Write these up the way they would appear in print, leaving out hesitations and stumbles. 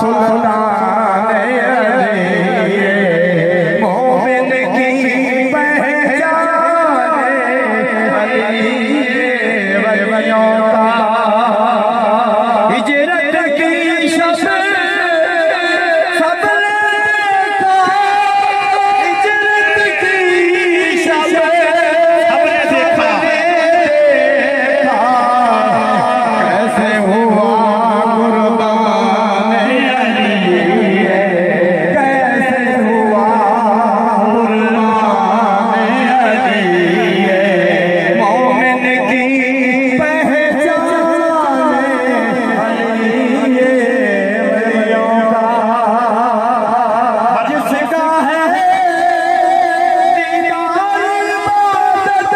सुल्तान अली मोमिन की पहचान अली वलियों का हिजरत की शब सबने देखा हिजरत की शब सबने देखा कैसे हुआ कुर्बान अली कैसे हुआ कुर्बान अली मोमिन की पहचान अली वलियों का जिसका है दीदार इबादत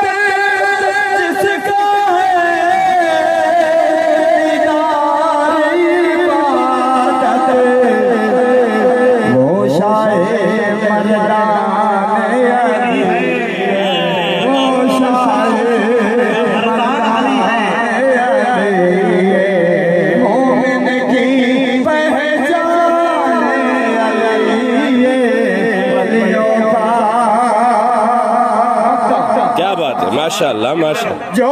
जिसका है दीदार इबादत वो शाहे मर्दान अली वो शाहे मर्दान अली मोमिन की पहचान अली वलियों का क्या बात है, माशाअल्लाह माशाअल्लाह। जो